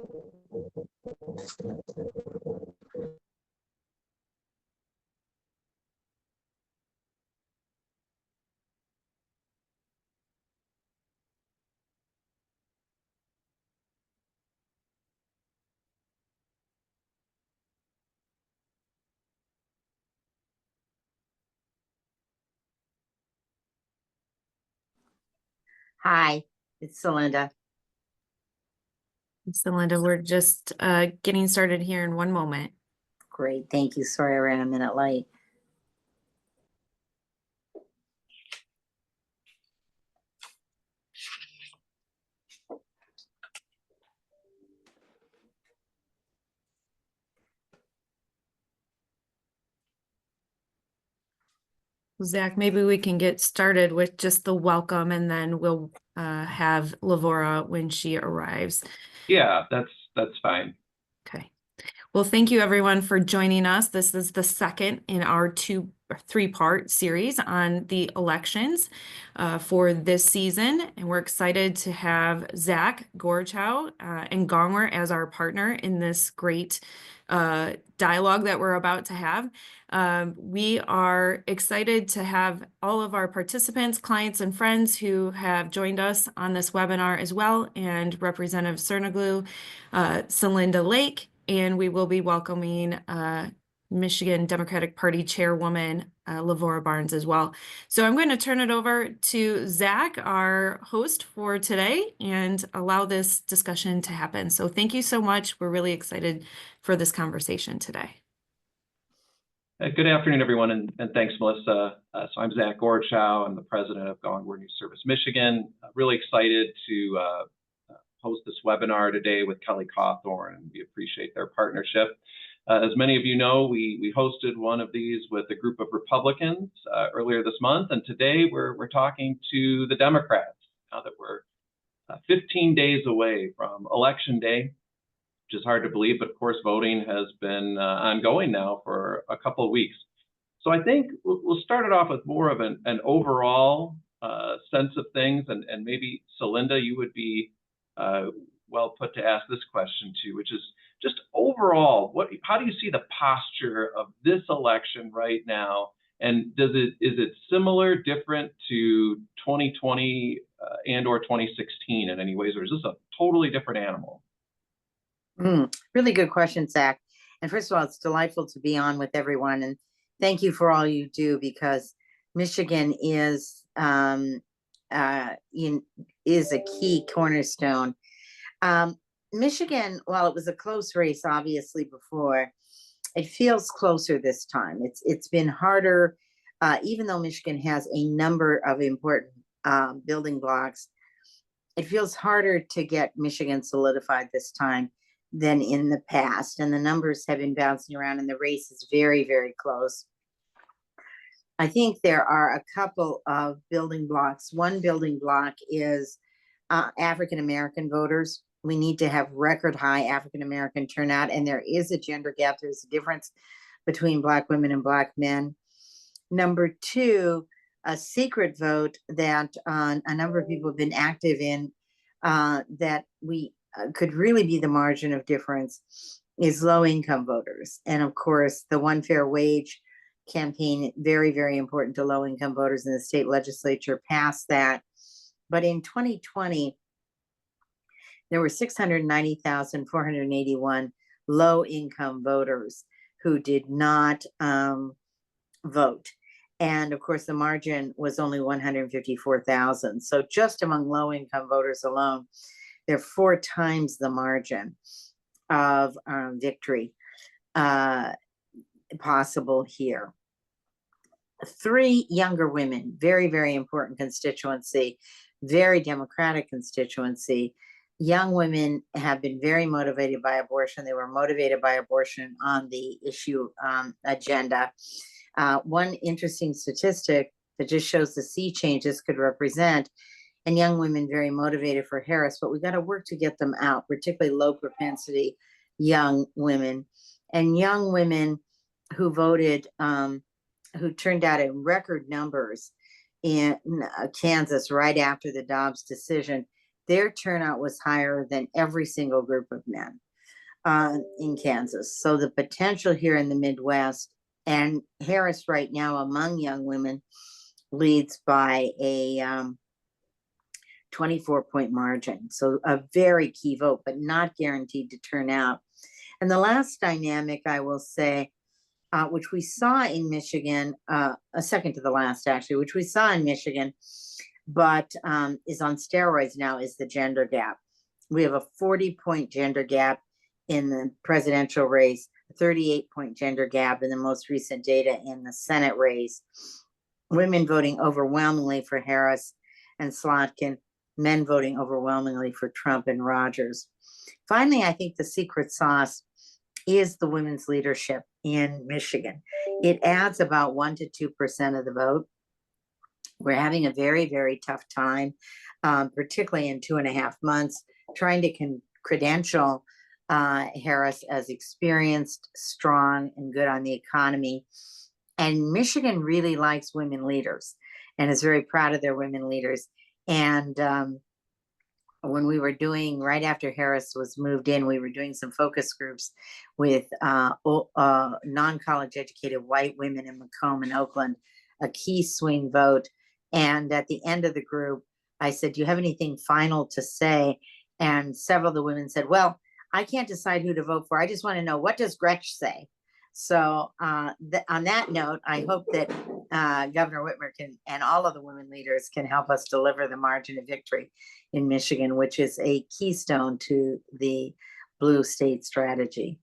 Hi, it's Celinda. So Linda, we're just getting started here in one moment. Great, thank you. Sorry I ran a minute late. Zach, maybe we can get started with just the welcome and then we'll have Lavora when she arrives. Yeah, that's fine. Okay. Well, thank you everyone for joining us. This is the second in our three-part series on the elections for this season. And we're excited to have Zach Gorchow and Gongwer as our partner in this great dialogue that we're about to have. We are excited to have all of our participants, clients, and friends who have joined us on this webinar as well, and Representative Cernoglu, Celinda Lake, and we will be welcoming Michigan Democratic Party Chairwoman Lavora Barnes as well. So I'm going to turn it over to Zach, our host for today, and allow this discussion to happen. So thank you so much. We're really excited for this conversation today. Good afternoon, everyone, and thanks, Melissa. So I'm Zach Gorchow. I'm the president of Gongwer News Service Michigan. Really excited to host this webinar today with Kelly Cawthorn, and we appreciate their partnership. As many of you know, we hosted one of these with a group of Republicans earlier this month, and today we're talking to the Democrats now that we're 15 days away from Election Day, which is hard to believe, but of course voting has been ongoing now for a couple of weeks. So I think we'll start it off with more of an overall sense of things, and maybe Celinda, you would be well put to ask this question too, which is just overall, how do you see the posture of this election right now? And is it similar, different to 2020 and or 2016 in any ways, or is this a totally different animal? Really good question, Zach. And first of all, it's delightful to be on with everyone, and thank you for all you do, because Michigan is a key cornerstone. Michigan, while it was a close race, obviously before, it feels closer this time. It's been harder, even though Michigan has a number of important building blocks. It feels harder to get Michigan solidified this time than in the past, and the numbers have been bouncing around, and the race is very, very close. I think there are a couple of building blocks. One building block is African-American voters. We need to have record high African-American turnout, and there is a gender gap. There's a difference between Black women and Black men. Number two, a secret vote that a number of people have been active in that we could really be the margin of difference is low-income voters. And of course, the One Fair Wage campaign, very, very important to low-income voters, in the state legislature passed that. But in 2020, there were 690,481 low-income voters who did not vote. And of course, the margin was only 154,000. So just among low-income voters alone, they're 4 times the margin of victory possible here. 3 younger women, very, very important constituency, very Democratic constituency. Young women have been very motivated by abortion. They were motivated by abortion on the issue agenda. One interesting statistic that just shows the sea changes could represent, and young women very motivated for Harris, but we got to work to get them out, particularly low propensity young women. And young women who voted, who turned out in record numbers in Kansas right after the Dobbs decision, their turnout was higher than every single group of men in Kansas. So the potential here in the Midwest, and Harris right now among young women leads by a 24-point margin. So a very key vote, but not guaranteed to turn out. And the last dynamic I will say, which we saw in Michigan, a second to the last actually, which we saw in Michigan, but is on steroids now, is the gender gap. We have a 40-point gender gap in the presidential race, a 38-point gender gap in the most recent data in the Senate race. Women voting overwhelmingly for Harris and Slotkin, men voting overwhelmingly for Trump and Rogers. Finally, I think the secret sauce is the women's leadership in Michigan. It adds about 1 to 2% of the vote. We're having a very, very tough time, particularly in 2.5 months, trying to credential Harris as experienced, strong, and good on the economy. And Michigan really likes women leaders and is very proud of their women leaders. And when we were doing, right after Harris was moved in, we were doing some focus groups with non-college educated white women in Macomb and Oakland, a key swing vote. And at the end of the group, I said, do you have anything final to say? And several of the women said, well, I can't decide who to vote for. I just want to know, what does Gretsch say? So on that note, I hope that Governor Whitmer and all of the women leaders can help us deliver the margin of victory in Michigan, which is a keystone to the blue state strategy.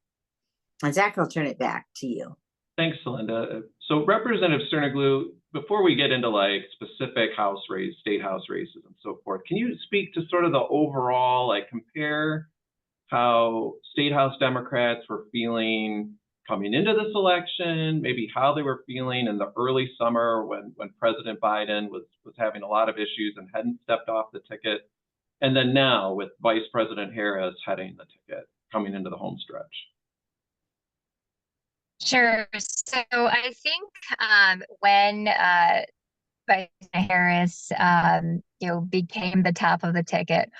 And Zach, I'll turn it back to you. Thanks, Linda. So Representative Cerniglu, before we get into like specific House races, state House races and so forth, can you speak to sort of the overall, like compare how state House Democrats were feeling coming into this election, maybe how they were feeling in the early summer when President Biden was having a lot of issues and hadn't stepped off the ticket, and then now with Vice President Harris heading the ticket coming into the home stretch? Sure. So I think when Vice President Harris, became the top of the ticket,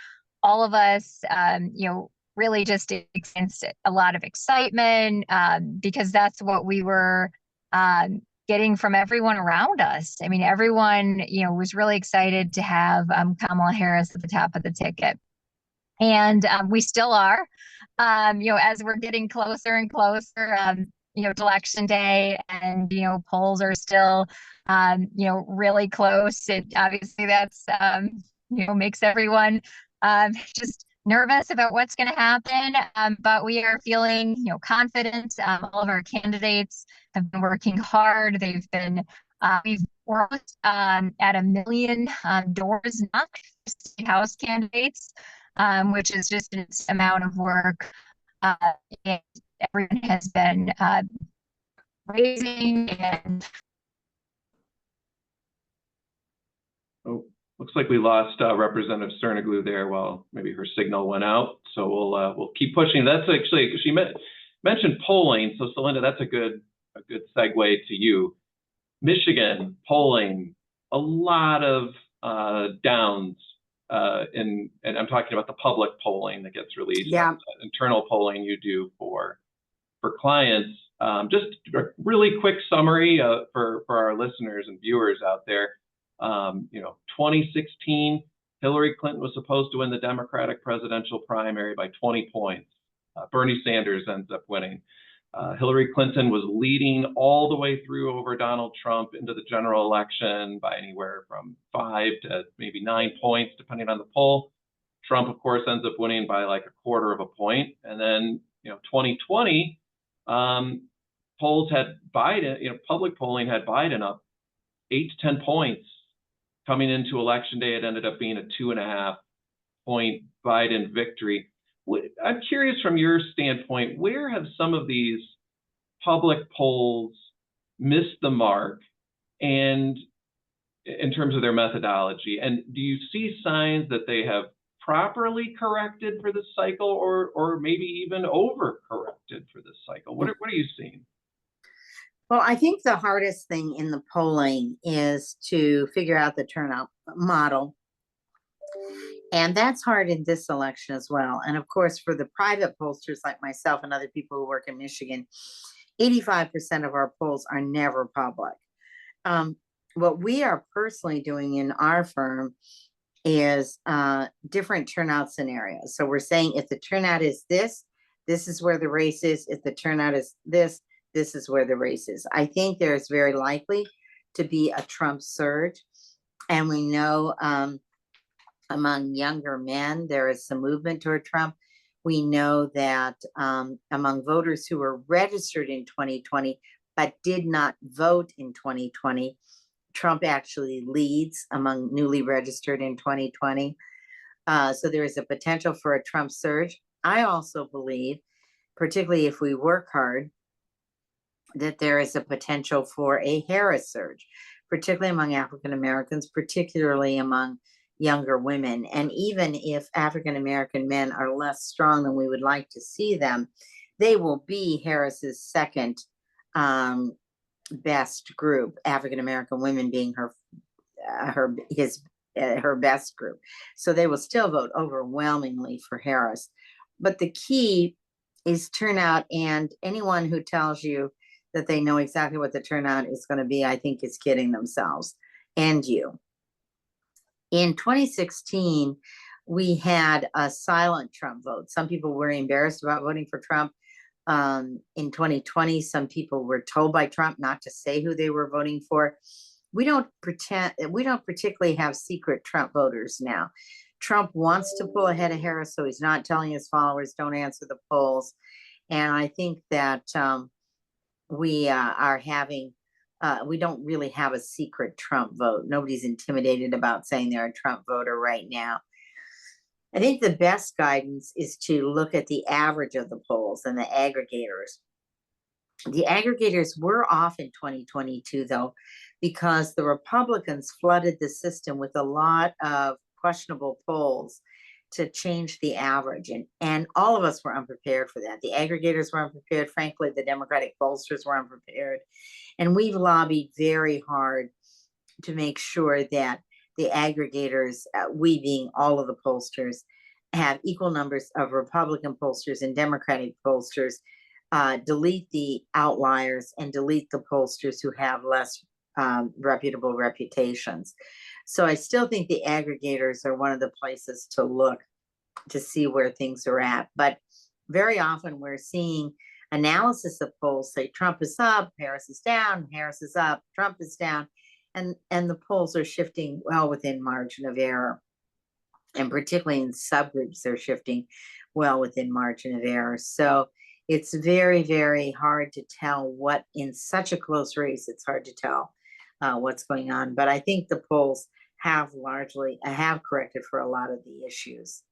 all of us, really just experienced a lot of excitement because that's what we were getting from everyone around us. I mean, everyone, was really excited to have Kamala Harris at the top of the ticket. And we still are, as we're getting closer and closer, to election day, and, polls are still, really close. It obviously that's, makes everyone just nervous about what's going to happen, but we are feeling, confident. All of our candidates have been working hard. They've been, we're at 1 million doors knocked for state House candidates, which is just an amount of work. And everyone has been raising and. Oh. Looks like we lost Representative Cerniglu there while maybe her signal went out. So we'll keep pushing. That's actually, she mentioned polling. So Celinda, that's a good segue to you. Michigan polling, a lot of downs and I'm talking about the public polling that gets released. Yeah. Internal polling you do for clients. Just a really quick summary for our listeners and viewers out there. 2016, Hillary Clinton was supposed to win the Democratic presidential primary by 20 points. Bernie Sanders ends up winning. Hillary Clinton was leading all the way through over Donald Trump into the general election by anywhere from 5 to maybe 9 points, depending on the poll. Trump, of course, ends up winning by like 1/4 of a point. And then, 2020, polls had Biden, public polling had Biden up 8 to 10 points. Coming into election day, it ended up being a 2.5 point Biden victory. I'm curious from your standpoint, where have some of these public polls missed the mark, and in terms of their methodology? And do you see signs that they have properly corrected for this cycle, or maybe even over-corrected for this cycle? What are you seeing? Well, I think the hardest thing in the polling is to figure out the turnout model And that's hard in this election as well. And of course, for the private pollsters like myself and other people who work in Michigan, 85% of our polls are never public. What we are personally doing in our firm is different turnout scenarios. So we're saying if the turnout is this is where the race is. If the turnout is this is where the race is. I think there's very likely to be a Trump surge. And we know among younger men, there is some movement toward Trump. We know that among voters who were registered in 2020 but did not vote in 2020, Trump actually leads among newly registered in 2020. So there is a potential for a Trump surge. I also believe, particularly if we work hard, that there is a potential for a Harris surge, particularly among African Americans, particularly among younger women. And even if African American men are less strong than we would like to see them, they will be Harris's second best group, African American women being her best group. So they will still vote overwhelmingly for Harris. But the key is turnout, and anyone who tells you that they know exactly what the turnout is going to be, I think is kidding themselves and you. In 2016, we had a silent Trump vote. Some people were embarrassed about voting for Trump. In 2020, some people were told by Trump not to say who they were voting for. We don't particularly have secret Trump voters now. Trump wants to pull ahead of Harris, so he's not telling his followers, don't answer the polls. And I think that we don't really have a secret Trump vote. Nobody's intimidated about saying they're a Trump voter right now. I think the best guidance is to look at the average of the polls and the aggregators. The aggregators were off in 2022, though, because the Republicans flooded the system with a lot of questionable polls to change the average. And all of us were unprepared for that. The aggregators were unprepared. Frankly, the Democratic pollsters were unprepared. And we've lobbied very hard to make sure that the aggregators, we being all of the pollsters, have equal numbers of Republican pollsters and Democratic pollsters, delete the outliers and delete the pollsters who have less reputable reputations. So I still think the aggregators are one of the places to look to see where things are at. But very often we're seeing analysis of polls say Trump is up, Harris is down, Harris is up, Trump is down. And the polls are shifting well within margin of error. And particularly in subgroups, they're shifting well within margin of error. So it's very, very hard to tell what, in such a close race, it's hard to tell what's going on. But I think the polls have corrected for a lot of the issues.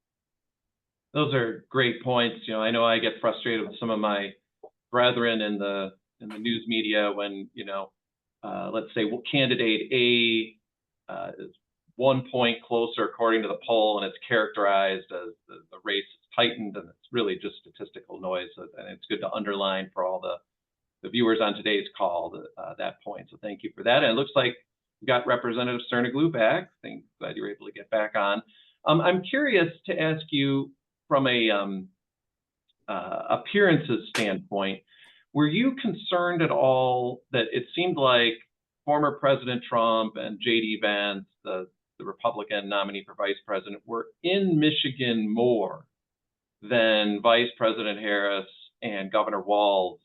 Those are great points. You know, I know I get frustrated with some of my brethren in the news media when, you know, let's say candidate A is 1 point closer according to the poll, and it's characterized as the race is tightened, and it's really just statistical noise. And it's good to underline for all the viewers on today's call that point. So thank you for that. And it looks like we got Representative Cerniglu back. Glad you were able to get back on. I'm curious to ask you from a appearances standpoint, were you concerned at all that it seemed like former President Trump and J.D. Vance, the Republican nominee for vice president, were in Michigan more than Vice President Harris and Governor Walz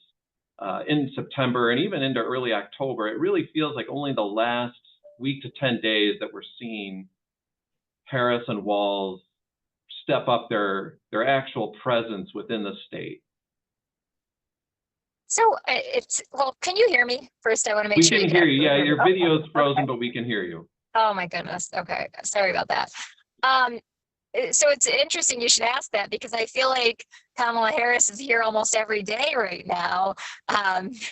in September and even into early October? It really feels like only the last week to 10 days that we're seeing Harris and Walz step up their actual presence within the state. So well, can you hear me? First, I want to make sure we can hear you. Yeah, your video is frozen, but we can hear you. Oh my goodness. Okay. Sorry about that. So it's interesting you should ask that, because I feel like Kamala Harris is here almost every day right now.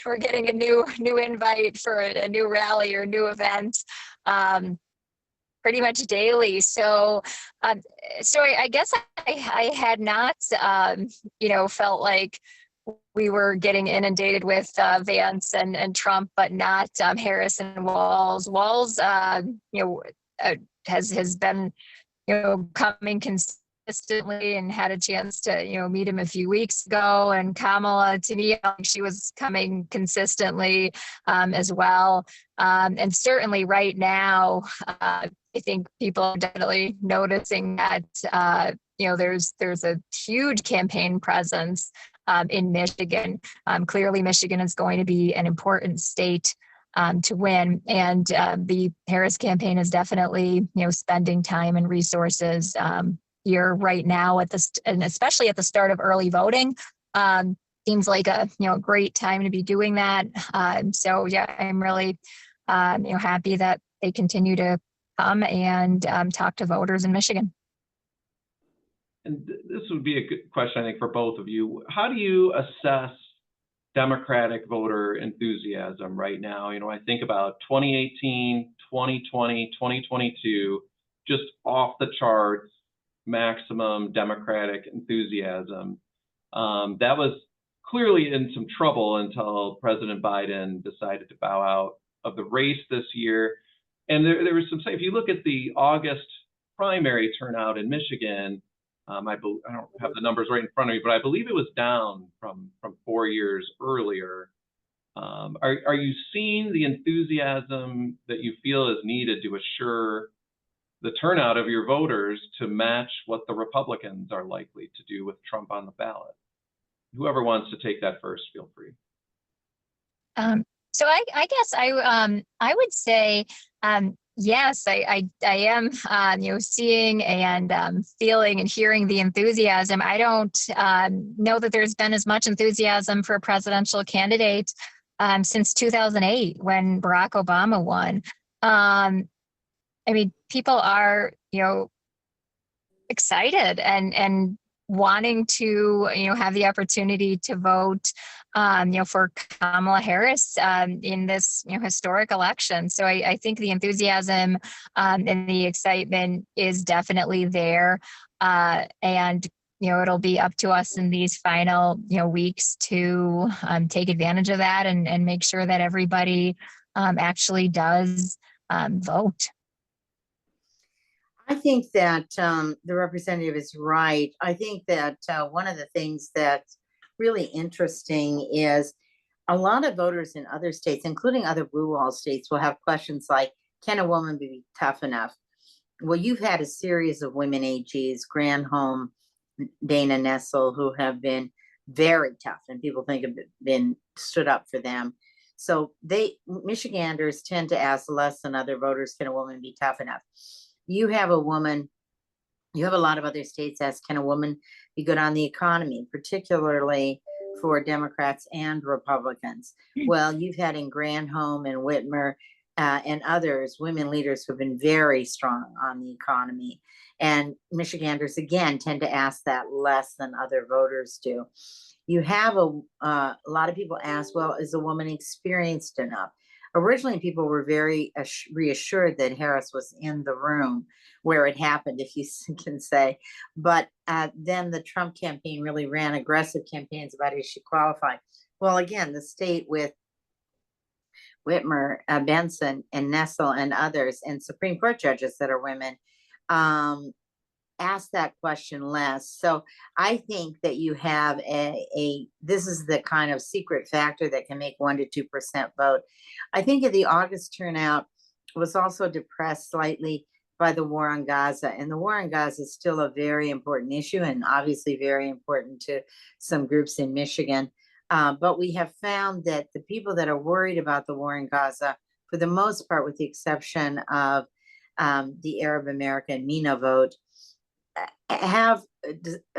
We're getting a new invite for a new rally or new event pretty much daily. So I guess I had not, felt like we were getting inundated with Vance and Trump, but not Harris and Walz. Walz, has been coming consistently, and had a chance to, meet him a few weeks ago. And Kamala, to me, I think she was coming consistently as well. And certainly right now, I think people are definitely noticing that, there's a huge campaign presence in Michigan. Clearly, Michigan is going to be an important state to win. And the Harris campaign is definitely, spending time and resources here right now and especially at the start of early voting. Seems like a, great time to be doing that. So yeah, I'm really, happy that they continue to come and talk to voters in Michigan. And this would be a good question, I think, for both of you. How do you assess Democratic voter enthusiasm right now? I think about 2018, 2020, 2022, just off the charts, maximum Democratic enthusiasm. That was clearly in some trouble until President Biden decided to bow out of the race this year. And there was some, if you look at the August primary turnout in Michigan, I don't have the numbers right in front of me, but I believe it was down from 4 years earlier. Are you seeing the enthusiasm that you feel is needed to assure the turnout of your voters to match what the Republicans are likely to do with Trump on the ballot? Whoever wants to take that first, feel free. So I guess I would say yes, I am seeing and feeling and hearing the enthusiasm. I don't know that there's been as much enthusiasm for a presidential candidate since 2008 when Barack Obama won. I mean, people are excited and wanting to have the opportunity to vote for Kamala Harris in this historic election. So I think the enthusiasm and the excitement is definitely there, and it'll be up to us in these final weeks to take advantage of that and make sure that everybody actually does vote. I think that the representative is right. I think that one of the things that's really interesting is a lot of voters in other states, including other blue wall states, will have questions like, can a woman be tough enough? Well, you've had a series of women AGs, Granholm, Dana Nessel, who have been very tough, and people think have been stood up for them. So Michiganders tend to ask less than other voters, can a woman be tough enough? You have a lot of other states ask, can a woman be good on the economy, particularly for Democrats and Republicans? Well, you've had in Granholm and Whitmer and others, women leaders who have been very strong on the economy. And Michiganders, again, tend to ask that less than other voters do. You have a lot of people ask, well, is a woman experienced enough? Originally, people were very reassured that Harris was in the room where it happened, if you can say. But then the Trump campaign really ran aggressive campaigns about is she qualified. Well, again, the state with Whitmer, Benson, and Nessel, and others, and Supreme Court judges that are women, ask that question less. So I think that you have this is the kind of secret factor that can make 1% to 2% vote. I think the August turnout was also depressed slightly by the war on Gaza, and the war on Gaza is still a very important issue and obviously very important to some groups in Michigan. But we have found that the people that are worried about the war in Gaza, for the most part, with the exception of the Arab American MENA vote, have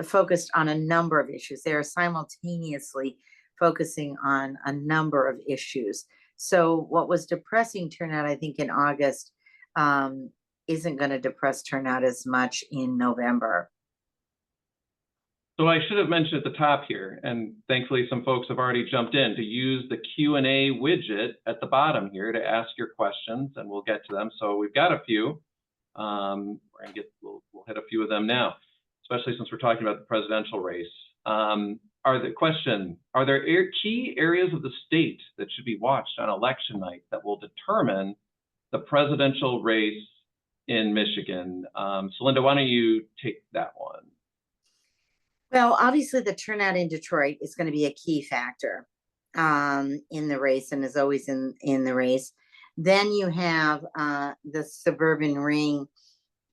focused on a number of issues. They are simultaneously focusing on a number of issues. So what was depressing turnout, I think, in August isn't going to depress turnout as much in November. So I should have mentioned at the top here, and thankfully some folks have already jumped in, to use the Q&A widget at the bottom here to ask your questions, and we'll get to them. So we've got a few. We're gonna we'll hit a few of them now, especially since we're talking about the presidential race. Are there key areas of the state that should be watched on election night that will determine the presidential race in Michigan. So Linda, why don't you take that one? Well, obviously the turnout in Detroit is going to be a key factor in the race, and is always in the race. Then you have the suburban ring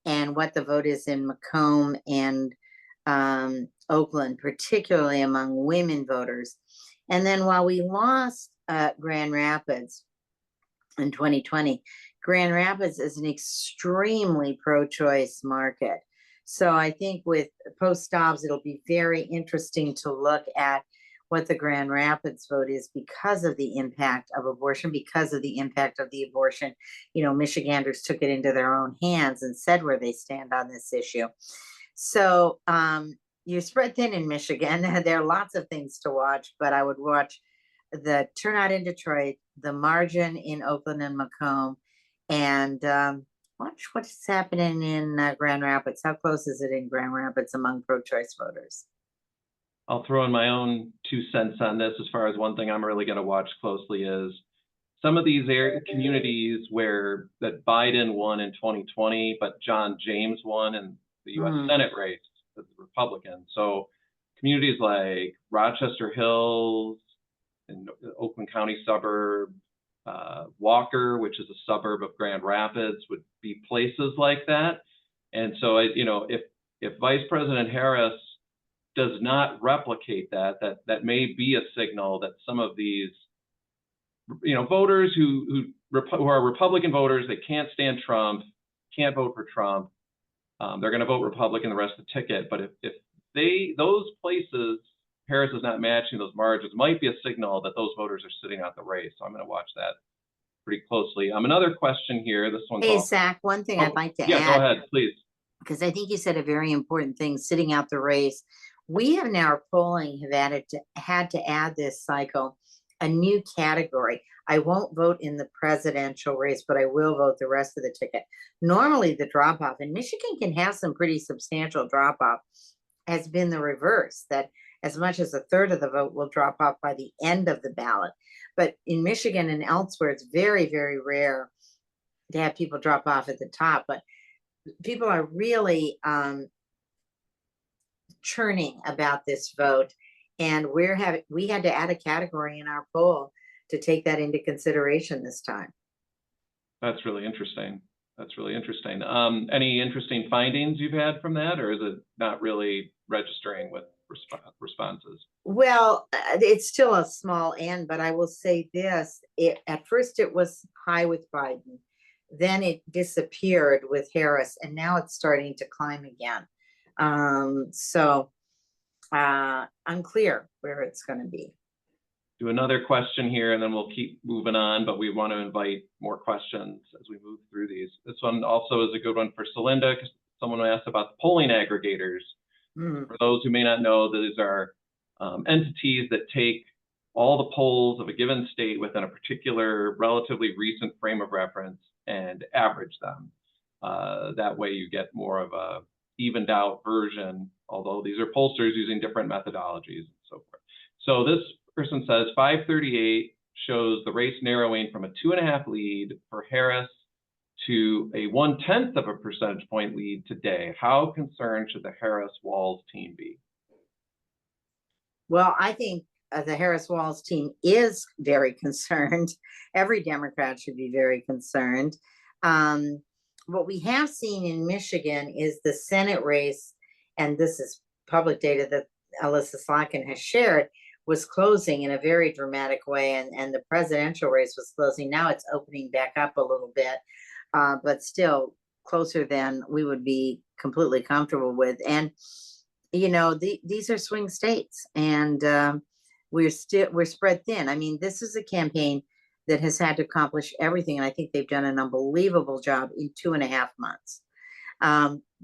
and what the vote is in Macomb and Oakland, particularly among women voters. And then while we lost Grand Rapids in 2020, Grand Rapids is an extremely pro-choice market. So I think with post-Dobbs, it'll be very interesting to look at what the Grand Rapids vote is because of the impact of abortion, because of the impact of the abortion. You know, Michiganders took it into their own hands and said where they stand on this issue. So you're spread thin in Michigan. There are lots of things to watch, but I would watch the turnout in Detroit, the margin in Oakland and Macomb, and watch what's happening in Grand Rapids. How close is it in Grand Rapids among pro-choice voters? I'll throw in my own 2 cents on this. As far as one thing I'm really going to watch closely is some of these communities where that Biden won in 2020, but John James won in the U.S. Senate race as a Republican. So communities like Rochester Hills and Oakland County suburb, Walker, which is a suburb of Grand Rapids, would be places like that. And so, if Vice President Harris does not replicate that may be a signal that some of these, voters who are Republican voters, they can't stand Trump, can't vote for Trump, they're going to vote Republican the rest of the ticket. But if those places, Harris is not matching those margins, might be a signal that those voters are sitting out the race. So I'm going to watch that pretty closely. Another question here. This one's Hey, Zach, one thing I'd like to yeah, add. go ahead, please. Because I think you said a very important thing, sitting out the race. We have now, polling have had to add this cycle a new category. I won't vote in the presidential race, but I will vote the rest of the ticket. Normally the drop off, and Michigan can have some pretty substantial drop off, has been the reverse, that as much as a third of the vote will drop off by the end of the ballot. But in Michigan and elsewhere, it's very, very rare to have people drop off at the top. But people are really churning about this vote, and we had to add a category in our poll to take that into consideration this time. That's really interesting. Any interesting findings you've had from that, or is it not really registering with responses? Well, it's still a small n, but I will say this: at first it was high with Biden, then it disappeared with Harris, and now it's starting to climb again. So unclear where it's going to be. Do another question here, and then we'll keep moving on, but we want to invite more questions as we move through these. This one also is a good one for Celinda, because someone asked about the polling aggregators. For those who may not know, these are entities that take all the polls of a given state within a particular relatively recent frame of reference and average them. That way you get more of a evened out version, although these are pollsters using different methodologies and so forth. So this person says 538 shows the race narrowing from a 2.5 lead for Harris to a 0.1 of a percentage point lead today. How concerned should the Harris-Walz team be? Well, I think the Harris-Walz team is very concerned. Every Democrat should be very concerned. What we have seen in Michigan is the Senate race, and this is public data that Alyssa Slotkin has shared, was closing in a very dramatic way, and the presidential race was closing. Now it's opening back up a little bit, but still closer than we would be completely comfortable with. And these are swing states, and we're spread thin. I mean, this is a campaign that has had to accomplish everything, and I think they've done an unbelievable job in 2.5 months.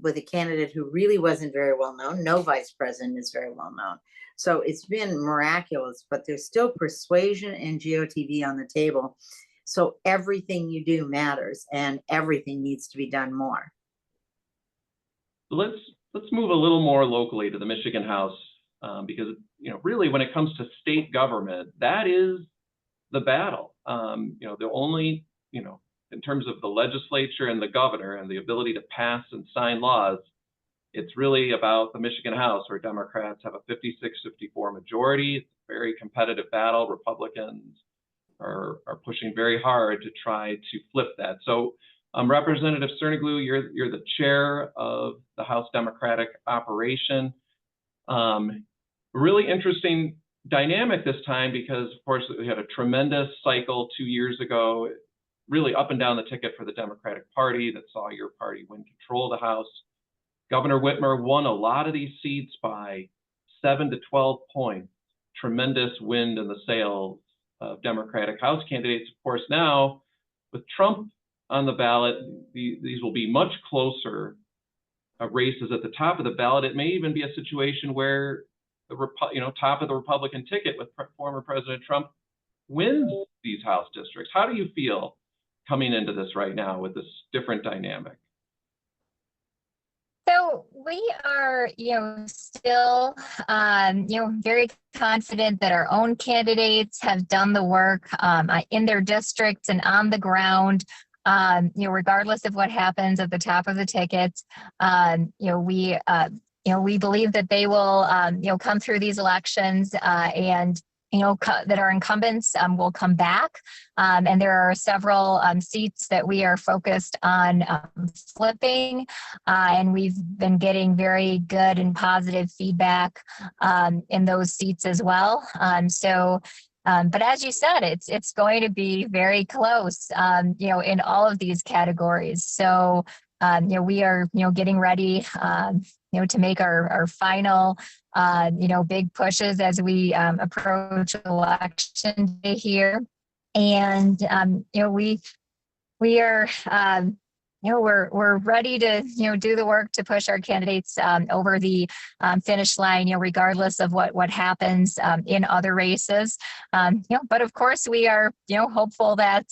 With a candidate who really wasn't very well known. No vice president is very well known. So it's been miraculous, but there's still persuasion and GOTV on the table. So everything you do matters, and everything needs to be done more. Let's move a little more locally to the Michigan House, because really when it comes to state government, that is the battle. The only in terms of the legislature and the governor and the ability to pass and sign laws, it's really about the Michigan House, where Democrats have a 56-54 majority. It's a very competitive battle. Republicans are pushing very hard to try to flip that. So Representative Cerniglu, you're the chair of the House Democratic operation. Really interesting dynamic this time because, of course, we had a tremendous cycle 2 years ago, really up and down the ticket for the Democratic Party that saw your party win control of the House. Governor Whitmer won a lot of these seats by 7 to 12 points. Tremendous wind in the sails of Democratic House candidates. Of course, now with Trump on the ballot, these will be much closer races at the top of the ballot. It may even be a situation where the top of the Republican ticket with former President Trump wins these House districts. How do you feel coming into this right now with this different dynamic? So we are, still, very confident that our own candidates have done the work in their districts and on the ground. Regardless of what happens at the top of the tickets, we believe that they will, come through these elections and that our incumbents will come back. And there are several seats that we are focused on flipping. And we've been getting very good and positive feedback in those seats as well. But as you said, it's going to be very close, in all of these categories. So, we are, getting ready, to make our final, big pushes as we approach election day here. And, we are, we're ready to, do the work to push our candidates over the finish line, regardless of what happens in other races. But of course, we are, hopeful that,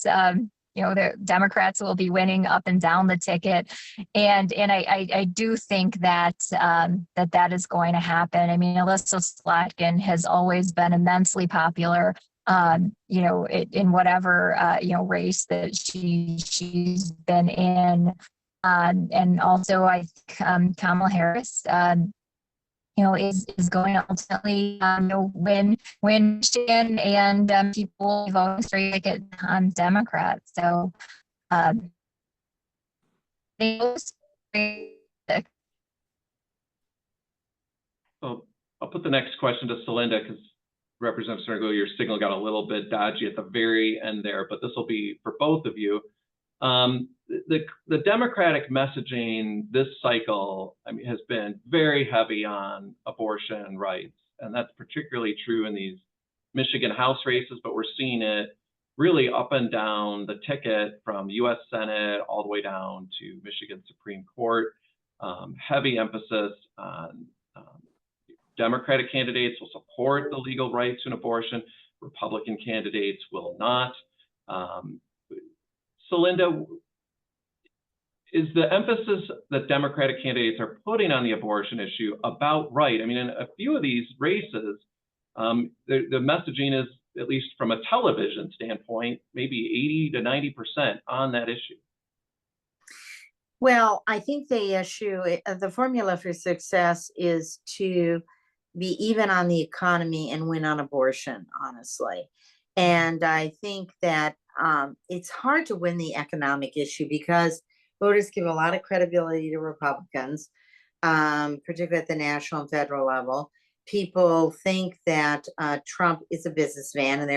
the Democrats will be winning up and down the ticket. And I do think that that is going to happen. I mean, Elissa Slotkin has always been immensely popular, in whatever, race that she's been in. And also I think Kamala Harris, is going to ultimately, win Michigan, and people vote straight on Democrats. So, So I'll put the next question to Celinda because Representative Cerniglu, your signal got a little bit dodgy at the very end there, but this will be for both of you. The Democratic messaging this cycle, has been very heavy on abortion rights, and that's particularly true in these Michigan House races, but we're seeing it really up and down the ticket from U.S. Senate all the way down to Michigan Supreme Court. Heavy emphasis on Democratic candidates will support the legal right to an abortion. Republican candidates will not. Celinda, is the emphasis that Democratic candidates are putting on the abortion issue about right? I mean, in a few of these races, the messaging is, at least from a television standpoint, maybe 80 to 90% on that issue. Well, I think the formula for success is to be even on the economy and win on abortion, honestly. And I think that it's hard to win the economic issue because voters give a lot of credibility to Republicans, particularly at the national and federal level. People think that Trump is a businessman,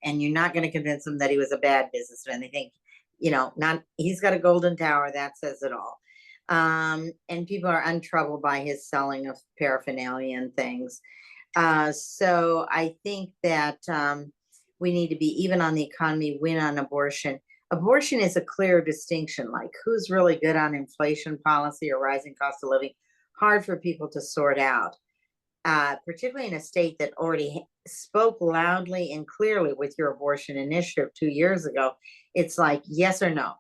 and you're not going to convince them that he was a bad businessman. They think, he's got a golden tower, that says it all. And people are untroubled by his selling of paraphernalia and things. So I think that we need to be even on the economy, win on abortion. Abortion is a clear distinction, like who's really good on inflation policy or rising cost of living. Hard for people to sort out, particularly in a state that already spoke loudly and clearly with your abortion initiative 2 years ago. It's like yes or no.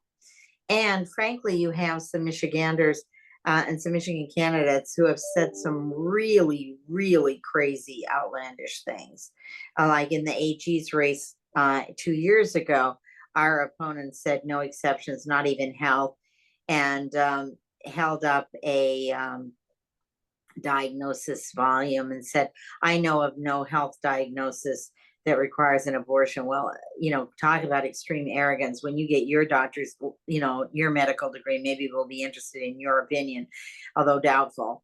And frankly, you have some Michiganders and some Michigan candidates who have said some really, really crazy, outlandish things. Like in the AG's race 2 years ago, our opponents said no exceptions, not even health, and held up a diagnosis volume and said, I know of no health diagnosis that requires an abortion. Well, talk about extreme arrogance. When you get your doctor's, your medical degree, maybe we'll be interested in your opinion, although doubtful.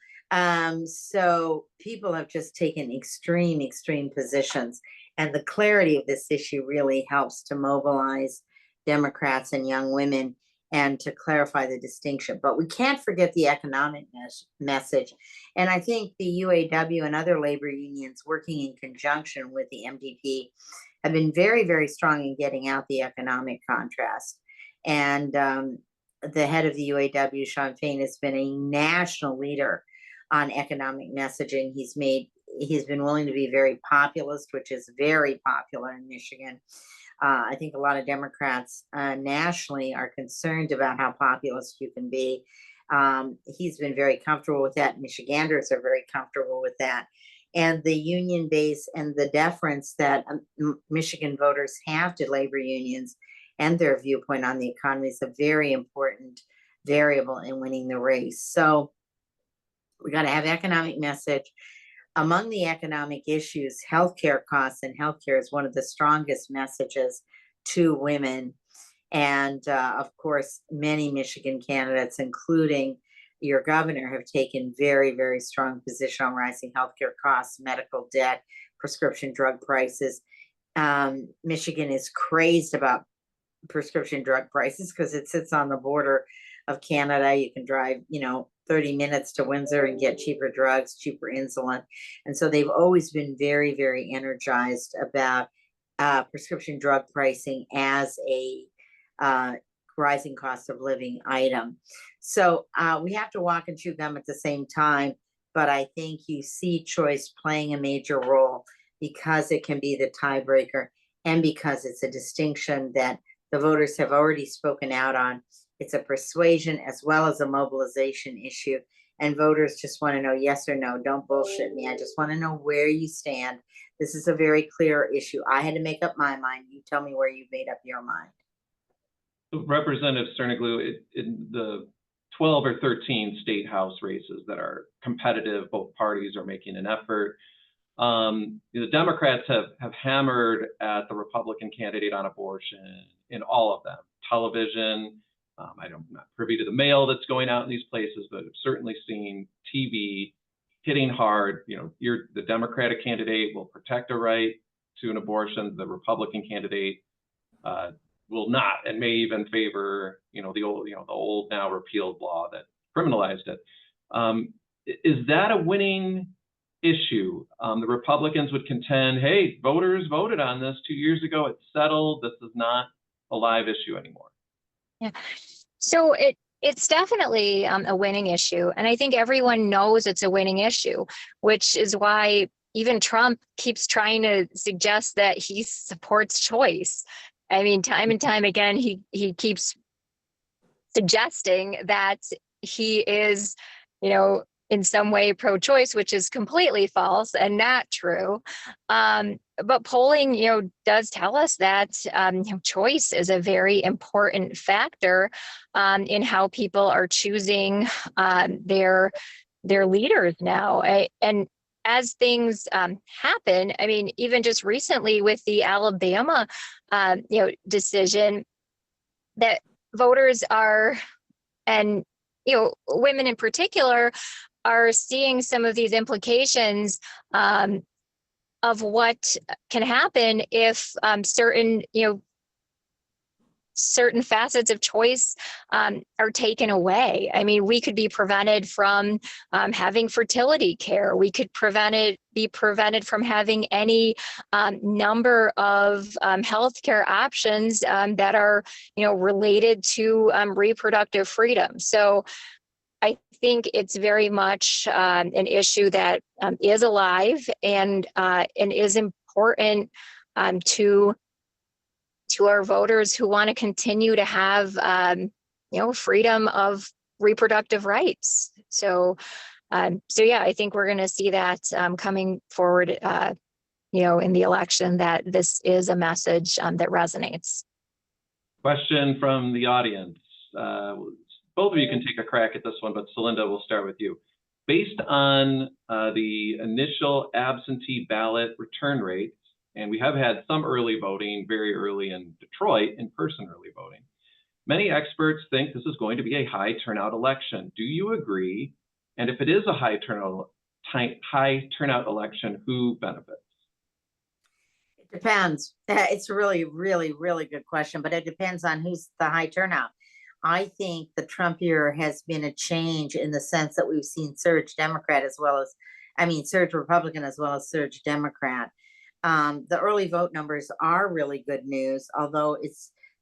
So people have just taken extreme positions. And the clarity of this issue really helps to mobilize Democrats and young women and to clarify the distinction. But we can't forget the economic message. And I think the UAW and other labor unions working in conjunction with the MDP have been very, very strong in getting out the economic contrast. And the head of the UAW, Sean Fain, has been a national leader on economic messaging. He's been willing to be very populist, which is very popular in Michigan. I think a lot of Democrats nationally are concerned about how populist you can be. He's been very comfortable with that. Michiganders are very comfortable with that. And the union base and the deference that Michigan voters have to labor unions and their viewpoint on the economy is a very important variable in winning the race. So we got to have economic message. Among the economic issues, healthcare costs, and healthcare is one of the strongest messages to women. And of course, many Michigan candidates, including your governor, have taken very, very strong position on rising healthcare costs, medical debt, prescription drug prices. Michigan is crazed about prescription drug prices because it sits on the border of Canada. You can drive, 30 minutes to Windsor and get cheaper drugs, cheaper insulin. And so they've always been very, very energized about prescription drug pricing as a rising cost of living item. So we have to walk and chew gum at the same time, but I think you see choice playing a major role because it can be the tiebreaker and because it's a distinction that the voters have already spoken out on. It's a persuasion as well as a mobilization issue. And voters just want to know yes or no. Don't bullshit me. I just want to know where you stand. This is a very clear issue. I had to make up my mind. You tell me where you made up your mind. Representative Cerniglu, in the 12 or 13 state house races that are competitive, both parties are making an effort. The Democrats have hammered at the Republican candidate on abortion in all of them. Television, I'm not privy to the mail that's going out in these places, but I've certainly seen TV hitting hard. The Democratic candidate will protect a right to an abortion. The Republican candidate will not, and may even favor, the old now repealed law that criminalized it. Is that a winning issue? The Republicans would contend, hey, voters voted on this 2 years ago. It's settled. This is not a live issue anymore. Yeah. So it's definitely a winning issue. And I think everyone knows it's a winning issue, which is why even Trump keeps trying to suggest that he supports choice. I mean, time and time again, he keeps suggesting that he is, in some way pro-choice, which is completely false and not true. But polling, does tell us that choice is a very important factor in how people are choosing their leaders now. And as things happen, I mean, even just recently with the Alabama, decision, that voters are, and women in particular, are seeing some of these implications of what can happen if certain facets of choice are taken away. I mean, we could be prevented from having fertility care. We could be prevented from having any number of healthcare options that are, related to reproductive freedom. So I think it's very much an issue that is alive and is important to our voters who want to continue to have freedom of reproductive rights. So yeah, I think we're going to see that coming forward in the election, that this is a message that resonates. Question from the audience. Both of you can take a crack at this one, but Celinda, we'll start with you. Based on the initial absentee ballot return rates, and we have had some early voting very early in Detroit, in-person early voting, many experts think this is going to be a high turnout election. Do you agree? And if it is a high turnout election, who benefits? It depends. It's a really, really, really good question, but it depends on who's the high turnout. I think the Trump year has been a change in the sense that we've seen surge Democrat as well as, surge Republican as well as surge Democrat. The early vote numbers are really good news, although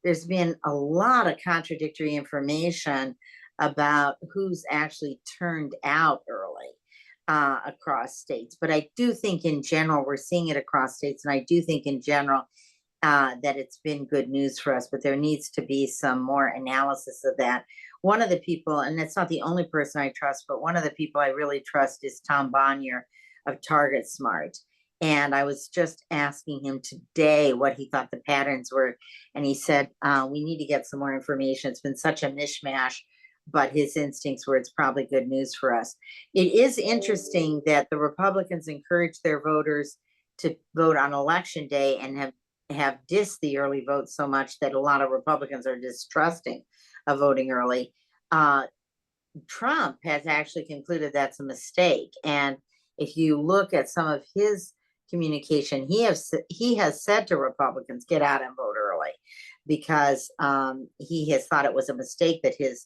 there's been a lot of contradictory information about who's actually turned out early across states. But I do think in general, we're seeing it across states. And I do think in general that it's been good news for us, but there needs to be some more analysis of that. One of the people, and it's not the only person I trust, but one of the people I really trust is Tom Bonnier of Target Smart. And I was just asking him today what he thought the patterns were. And he said, we need to get some more information. It's been such a mishmash, but his instincts were it's probably good news for us. It is interesting that the Republicans encourage their voters to vote on election day and have dissed the early vote so much that a lot of Republicans are distrusting of voting early. Trump has actually concluded that's a mistake. And if you look at some of his communication, he has said to Republicans, get out and vote early, because he has thought it was a mistake that his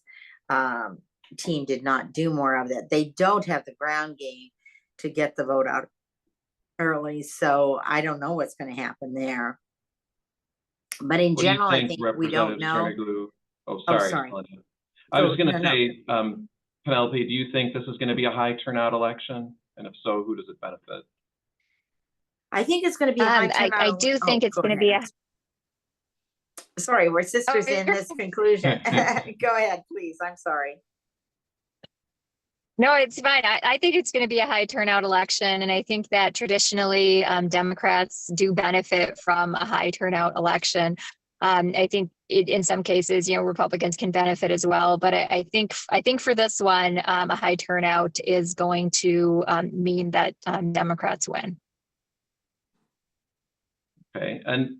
team did not do more of that. They don't have the ground game to get the vote out early, so I don't know what's going to happen there. But in general, I think we don't know. Oh, sorry. I was going to say, Penelope, do you think this is going to be a high turnout election? And if so, who does it benefit? I think it's going to be a high turnout. I do think it's going to be a... Sorry, we're sisters in this conclusion. Go ahead, please. I'm sorry. No, it's fine. I think it's going to be a high turnout election. And I think that traditionally Democrats do benefit from a high turnout election. I think in some cases, Republicans can benefit as well. But I think for this one, a high turnout is going to mean that Democrats win. Okay. And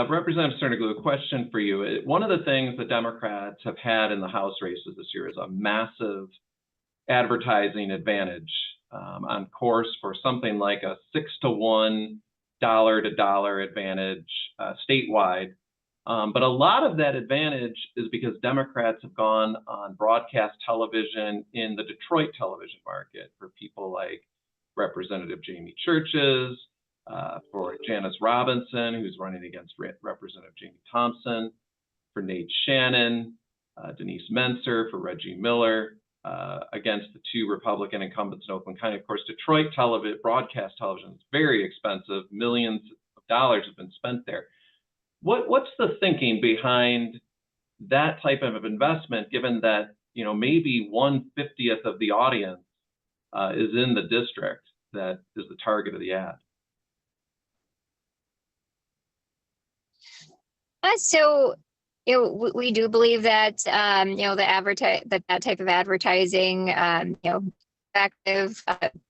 Representative Cerniglu, a question for you. One of the things the Democrats have had in the House races this year is a massive advertising advantage, on course for something like a 6-to-1 dollar-to-dollar advantage statewide. But a lot of that advantage is because Democrats have gone on broadcast television in the Detroit television market for people like Representative Jamie Churches, for Janice Robinson, who's running against Representative Jamie Thompson, for Nate Shannon, Denise Menser, for Reggie Miller, against the two Republican incumbents in Oakland County. Of course, Detroit broadcast television is very expensive. Millions of dollars have been spent there. What's the thinking behind that type of investment, given that maybe 1/50th of the audience is in the district that is the target of the ad? So, we do believe that that type of advertising, effective.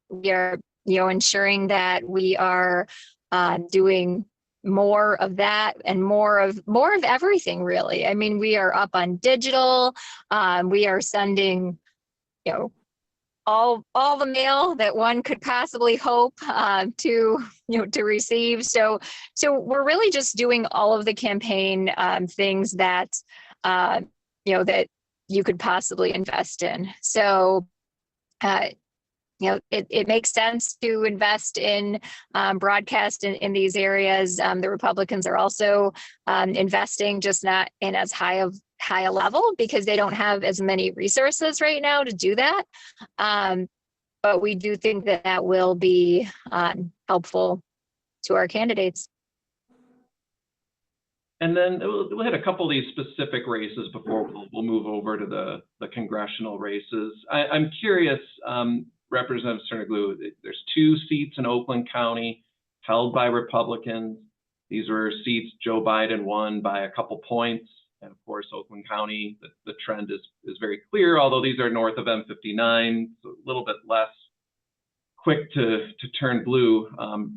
We are, ensuring that we are doing more of that and more of everything, really. I mean, we are up on digital. We are sending, all the mail that one could possibly hope to receive. So we're really just doing all of the campaign things that that you could possibly invest in. So it makes sense to invest in broadcast in these areas. The Republicans are also investing, just not in as high a level because they don't have as many resources right now to do that. But we do think that will be helpful to our candidates. And then we'll hit a couple of these specific races before we'll move over to the congressional races. I'm curious, Representative Cerniglu, there's 2 seats in Oakland County held by Republicans. These were seats Joe Biden won by a couple points, And of course, Oakland County, the trend is very clear, although these are north of M59, so a little bit less quick to turn blue.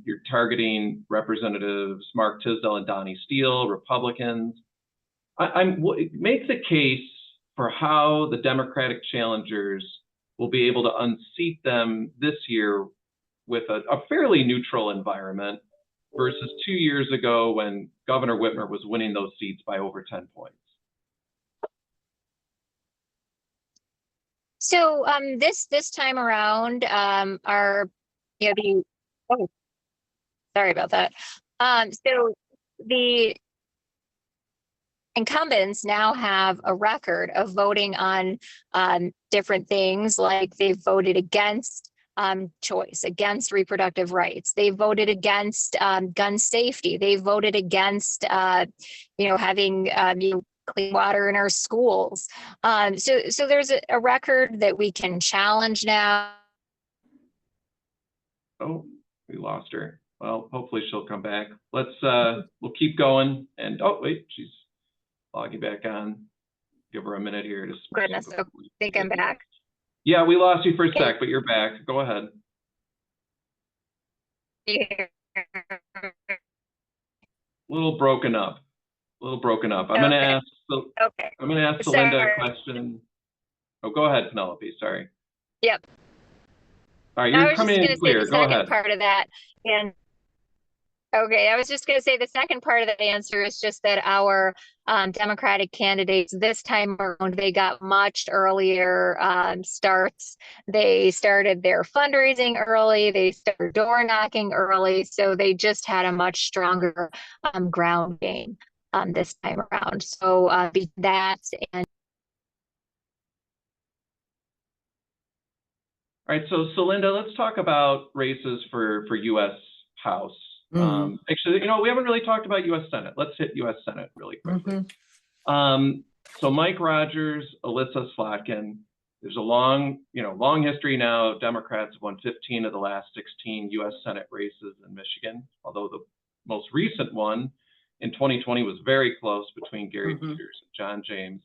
You're targeting Representatives Mark Tisdale and Donnie Steele, Republicans. Make the case for how the Democratic challengers will be able to unseat them this year with a fairly neutral environment versus 2 years ago when Governor Whitmer was winning those seats by over 10 points. So this time around, sorry about that. So the incumbents now have a record of voting on different things, like they've voted against choice, against reproductive rights. They voted against gun safety. They voted against, having clean water in our schools. So there's a record that we can challenge now. Oh, we lost her. Well, hopefully she'll come back. We'll keep going. And oh, wait, she's logging back on. Give her a minute here. Goodness, I think I'm back. Yeah, we lost you for a sec, but you're back. Go ahead. Yeah. A little broken up. I'm going to ask. Okay. I'm going to ask Celinda a question. Oh, go ahead, Penelope. Sorry. Yep. All right, you're coming in clear. The Go second ahead. part of that, and okay, I was just going to say the second part of that answer is just that our Democratic candidates this time around, they got much earlier starts. They started their fundraising early. They started door knocking early. So they just had a much stronger ground game this time around. So that and All right, so Celinda, let's talk about races for U.S. House. Actually, we haven't really talked about U.S. Senate. Let's hit U.S. Senate really quickly. So Mike Rogers, Elissa Slotkin. There's a long history now. Democrats have won 15 of the last 16 U.S. Senate races in Michigan, although the most recent one in 2020 was very close between Gary Peters and John James.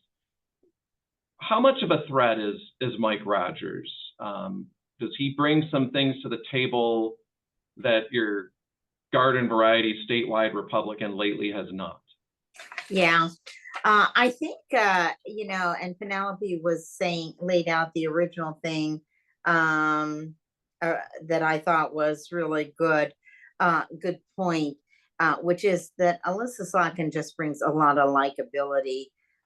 How much of a threat is Mike Rogers? Does he bring some things to the table that your garden variety statewide Republican lately has not? Yeah, I think, and Penelope was laid out the original thing that I thought was really good point, which is that Elissa Slotkin just brings a lot of likability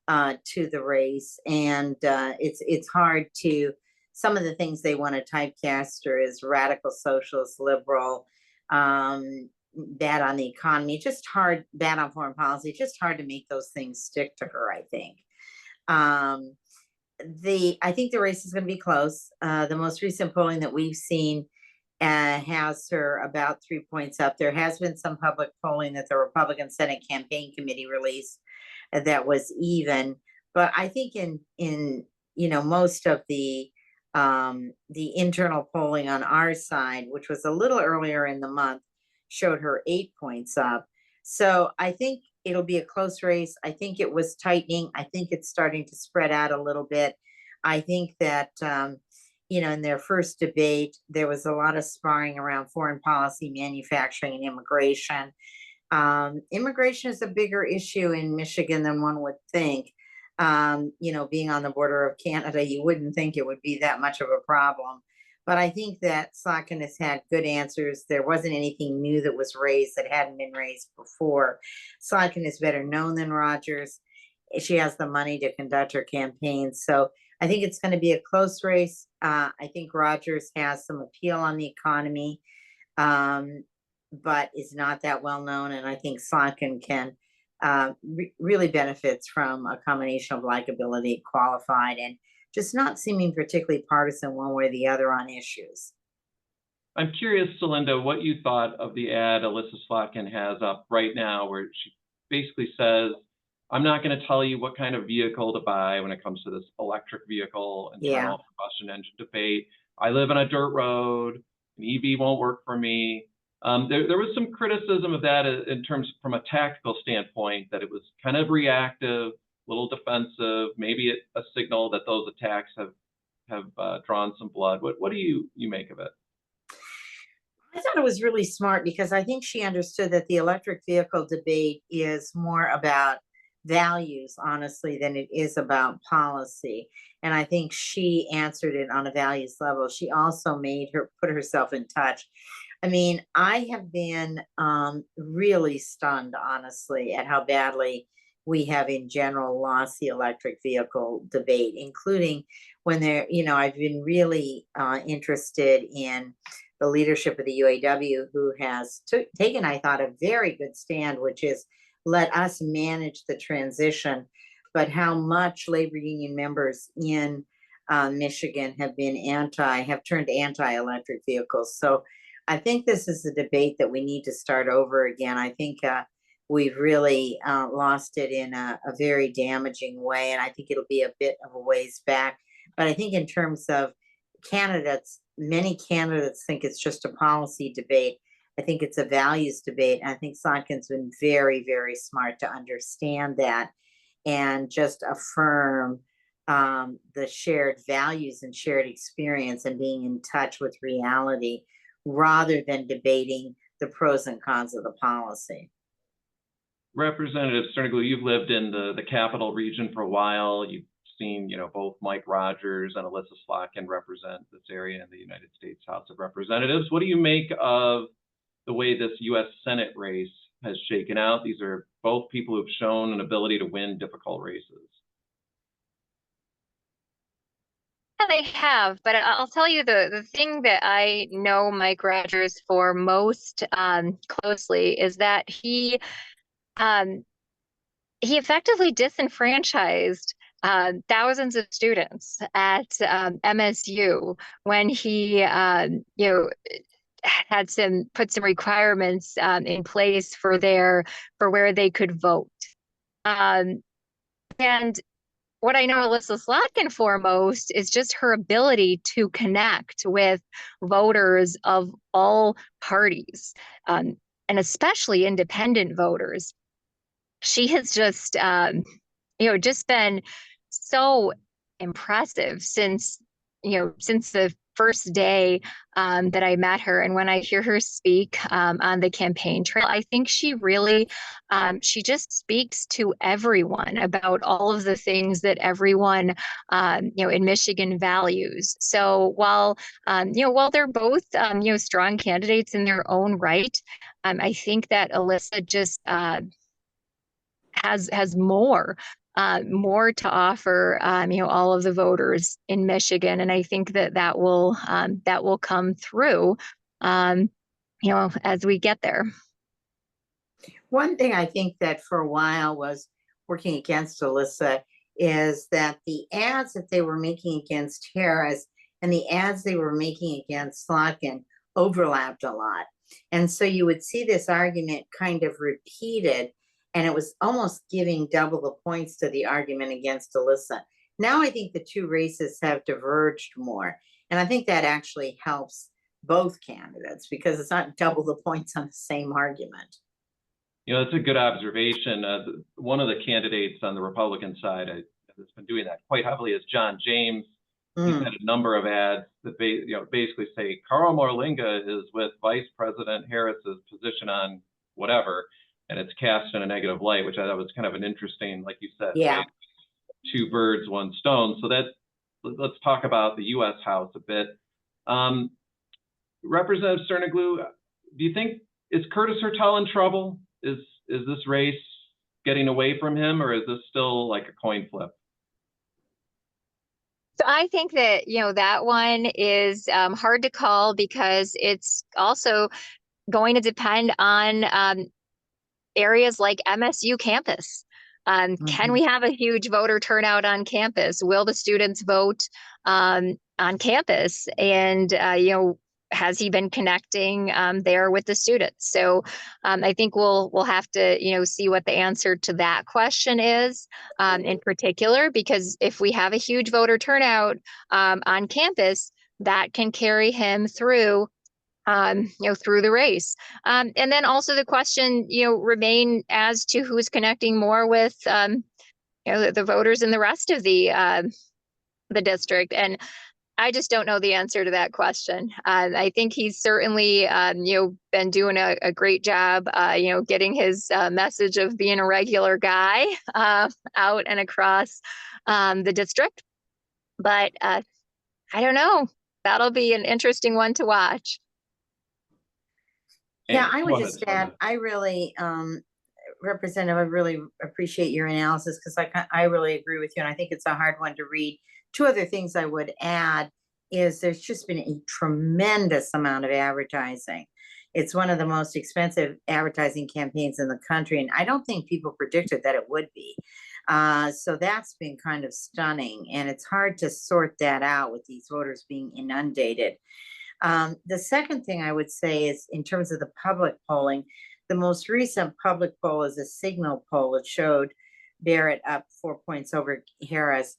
to the race, and it's hard to, some of the things they want to typecast her as radical socialist, liberal, bad on the economy, just hard, bad on foreign policy, just hard to make those things stick to her, I think. I think the race is going to be close. The most recent polling that we've seen has her about 3 points up. There has been some public polling that the Republican Senate Campaign Committee released that was even, but I think in most of the internal polling on our side, which was a little earlier in the month, showed her 8 points up. So I think it'll be a close race. I think it was tightening. I think it's starting to spread out a little bit. I think that, in their first debate, there was a lot of sparring around foreign policy, manufacturing, and immigration. Immigration is a bigger issue in Michigan than one would think. Being on the border of Canada, you wouldn't think it would be that much of a problem. But I think that Slotkin has had good answers. There wasn't anything new that was raised that hadn't been raised before. Slotkin is better known than Rogers. She has the money to conduct her campaign. So I think it's going to be a close race. I think Rogers has some appeal on the economy, but is not that well known. And I think Slotkin can really benefits from a combination of likability, qualified, and just not seeming particularly partisan one way or the other on issues. I'm curious, Celinda, what you thought of the ad Elissa Slotkin has up right now, where she basically says, I'm not going to tell you what kind of vehicle to buy when it comes to this electric vehicle internal combustion engine debate. I live on a dirt road. An EV won't work for me. There was some criticism of that in terms from a tactical standpoint, that it was kind of reactive. little defensive, maybe a signal that those attacks have drawn some blood. What do you make of it? I thought it was really smart because I think she understood that the electric vehicle debate is more about values, honestly, than it is about policy. And I think she answered it on a values level. She also put herself in touch. I mean, I have been really stunned, honestly, at how badly we have in general lost the electric vehicle debate, including when I've been really interested in the leadership of the UAW, who has taken, I thought, a very good stand, which is let us manage the transition, but how much labor union members in Michigan have turned anti-electric vehicles. So I think this is a debate that we need to start over again. I think we've really lost it in a very damaging way, and I think it'll be a bit of a ways back. But I think in terms of candidates, many candidates think it's just a policy debate. I think it's a values debate. I think Slotkin's been very, very smart to understand that and just affirm the shared values and shared experience and being in touch with reality rather than debating the pros and cons of the policy. Representative Sterniglu, you've lived in the capital region for a while. You've seen, both Mike Rogers and Elissa Slotkin represent this area in the United States House of Representatives. What do you make of the way this U.S. Senate race has shaken out? These are both people who've shown an ability to win difficult races. Yeah, they have, but I'll tell you the thing that I know Mike Rogers for most closely is that he effectively disenfranchised thousands of students at MSU when he had put some requirements in place for where they could vote. And what I know Elissa Slotkin for most is just her ability to connect with voters of all parties, and especially independent voters. She has just been so impressive since the first day that I met her. And when I hear her speak on the campaign trail, I think she really, she just speaks to everyone about all of the things that everyone, in Michigan values. So while they're both, strong candidates in their own right, I think that Elissa just has more to offer, all of the voters in Michigan, and I think that will come through, as we get there. One thing I think that for a while was working against Elissa is that the ads that they were making against Harris and the ads they were making against Slotkin overlapped a lot, and so you would see this argument kind of repeated. And it was almost giving double the points to the argument against Elissa. Now I think the two races have diverged more. And I think that actually helps both candidates because it's not double the points on the same argument. That's a good observation. One of the candidates on the Republican side that's been doing that quite heavily is John James. He's had a number of ads that basically say Carl Morlinga is with Vice President Harris's position on whatever. And it's cast in a negative light, which I thought was kind of an interesting, like you said, two birds, one stone. So let's talk about the U.S. House a bit. Representative Sterniglu, do you think, is Curtis Hertel in trouble? Is this race getting away from him, or is this still like a coin flip? So I think that, that one is hard to call because it's also going to depend on areas like MSU campus. Can we have a huge voter turnout on campus? Will the students vote on campus? And, has he been connecting there with the students? So I think we'll have to, see what the answer to that question is in particular, because if we have a huge voter turnout on campus, that can carry him through through the race. And then also the question, remain as to who's connecting more with the voters in the rest of the district. And I just don't know the answer to that question. I think he's certainly, been doing a great job, getting his message of being a regular guy out and across the district. But I don't know. That'll be an interesting one to watch. Yeah, And I go would ahead, just add, Linda. I really, Representative, I really appreciate your analysis because I really agree with you, and I think it's a hard one to read. Two other things I would add is there's just been a tremendous amount of advertising. It's one of the most expensive advertising campaigns in the country, and I don't think people predicted that it would be. So that's been kind of stunning, and it's hard to sort that out with these voters being inundated. The second thing I would say is in terms of the public polling, the most recent public poll is a Signal poll. It showed Barrett up 4 points over Harris,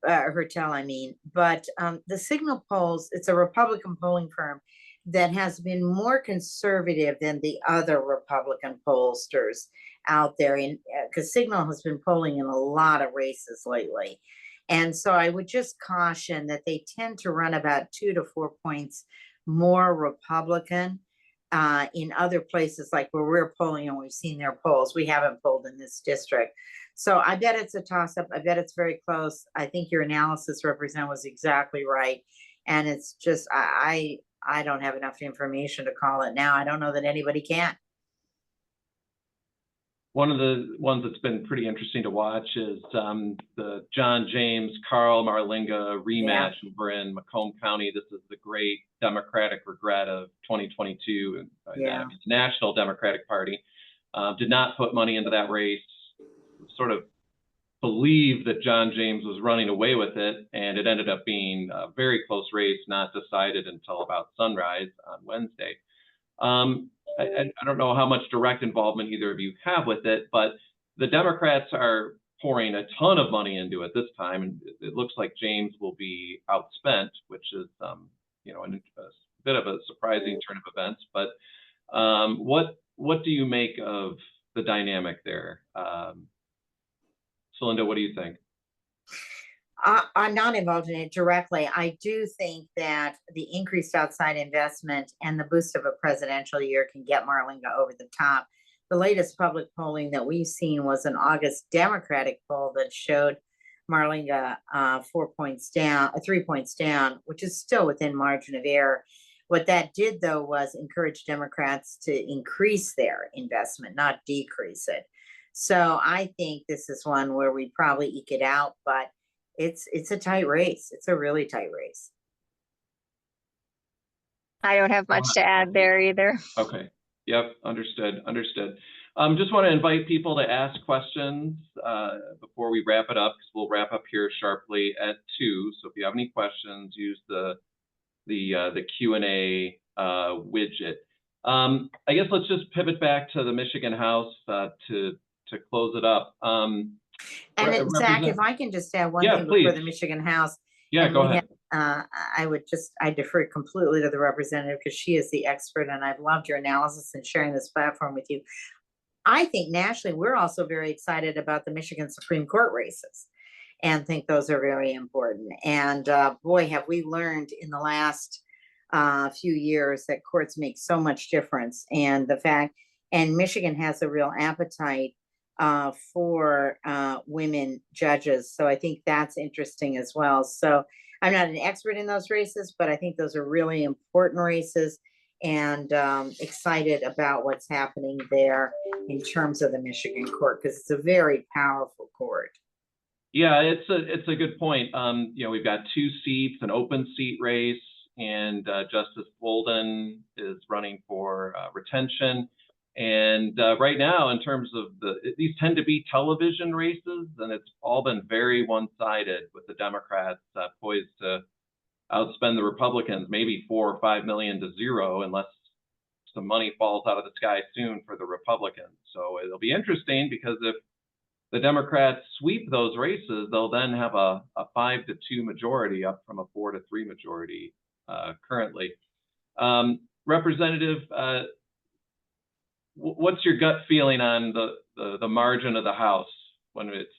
Hertel, I mean. But the Signal polls, it's a Republican polling firm that has been more conservative than the other Republican pollsters out there. Because Signal has been polling in a lot of races lately. And so I would just caution that they tend to run about 2 to 4 points more Republican. In other places like where we're polling and we've seen their polls, we haven't polled in this district. So I bet it's a toss up. I bet it's very close. I think your analysis, Representative, was exactly right. And it's just, I don't have enough information to call it now. I don't know that anybody can. One of the ones that's been pretty interesting to watch is the John James, Carl Marlinga rematch over in Macomb County. This is the great Democratic regret of 2022. The National Democratic Party did not put money into that race, sort of believed that John James was running away with it, and it ended up being a very close race, not decided until about sunrise on Wednesday. I don't know how much direct involvement either of you have with it, but the Democrats are pouring a ton of money into it this time, and it looks like James will be outspent, which is, a bit of a surprising turn of events. But what do you make of the dynamic there? So, Linda, what do you think? I'm not involved in it directly. I do think that the increased outside investment and the boost of a presidential year can get Marlinga over the top. The latest public polling that we've seen was an August Democratic poll that showed Marlinga 3 points down, which is still within margin of error. What that did, though, was encourage Democrats to increase their investment, not decrease it. So I think this is one where we probably eke it out, but it's a tight race. It's a really tight race. I don't have much to add there either. Okay. Yep. Understood. Just want to invite people to ask questions before we wrap it up, because we'll wrap up here sharply at 2. So if you have any questions, use the Q&A widget. I guess let's just pivot back to the Michigan House to close it up. And Zach, if I can just add one thing before the Michigan House. Yeah, go ahead. I defer completely to the representative because she is the expert, and I've loved your analysis and sharing this platform with you. I think nationally, we're also very excited about the Michigan Supreme Court races and think those are very important. And boy, have we learned in the last few years that courts make so much difference. And Michigan has a real appetite for women judges. So I think that's interesting as well. So I'm not an expert in those races, but I think those are really important races, and excited about what's happening there in terms of the Michigan court, because it's a very powerful court. Yeah, it's a good point. We've got 2 seats, an open seat race, and Justice Bolden is running for retention. And right now, in terms of these tend to be television races, and it's all been very one-sided, with the Democrats poised to outspend the Republicans, maybe $4 or $5 million to 0, unless some money falls out of the sky soon for the Republicans. So it'll be interesting, because if the Democrats sweep those races, they'll then have a 5-2 majority, up from a 4-3 majority currently. Representative, what's your gut feeling on the margin of the House when it's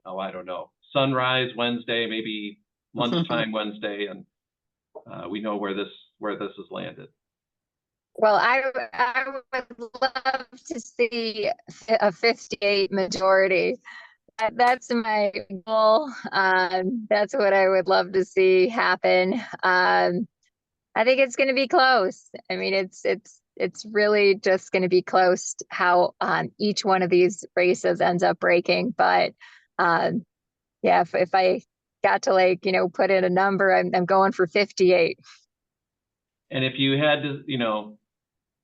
oh, I don't know, sunrise Wednesday, maybe lunchtime Wednesday, and we know where this has landed. Well, I would love to see a 58 majority. That's my goal. That's what I would love to see happen. I think it's going to be close. I mean, it's really just going to be close how each one of these races ends up breaking. But yeah, if I got to, like, you know, put in a number, I'm going for 58. And if you had to, you know,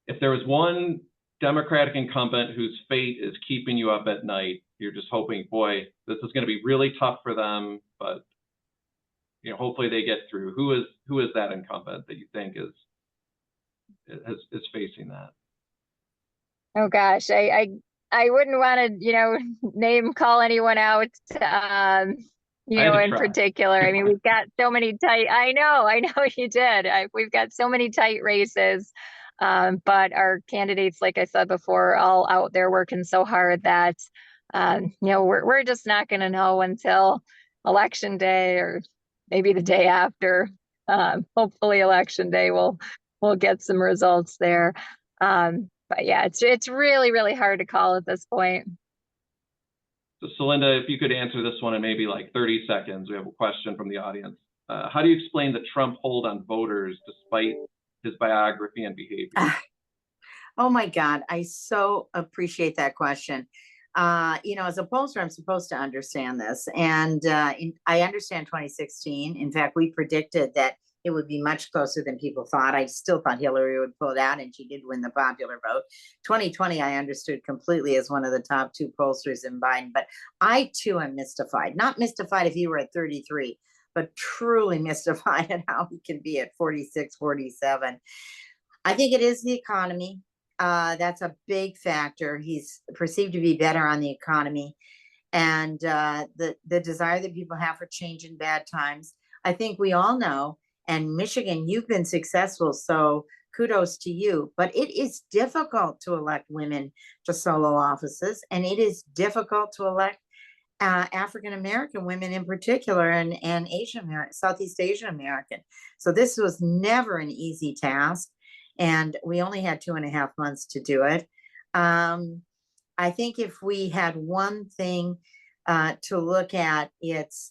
if there was one Democratic incumbent whose fate is keeping you up at night, you're just hoping, boy, this is going to be really tough for them, but you know, hopefully they get through. Who is that incumbent that you think is facing that? Oh gosh, I wouldn't want to, you know, call anyone out, you know, in particular. I mean, we've got so many tight, I know you did. We've got so many tight races, but our candidates, like I said before, are all out there working so hard that, you know, we're just not going to know until election day, or maybe the day after. Hopefully election day we'll get some results there. But yeah, it's really, really hard to call at this point. So Celinda, if you could answer this one in maybe like 30 seconds, we have a question from the audience. How do you explain the Trump hold on voters despite his biography and behavior? Oh my God, I so appreciate that question. You know, as a pollster, I'm supposed to understand this. And I understand 2016. In fact, we predicted that it would be much closer than people thought. I still thought Hillary would pull it out, and she did win the popular vote. 2020, I understood completely as one of the top two pollsters in Biden. But I too am mystified. Not mystified if you were at 33, but truly mystified at how he can be at 46, 47. I think it is the economy. That's a big factor. He's perceived to be better on the economy, and the desire that people have for change in bad times. I think we all know, and Michigan, you've been successful, so kudos to you. But it is difficult to elect women to solo offices, and it is difficult to elect African American women in particular, and Asian American, Southeast Asian American. So this was never an easy task, and we only had 2.5 months to do it. I think if we had one thing to look at, it's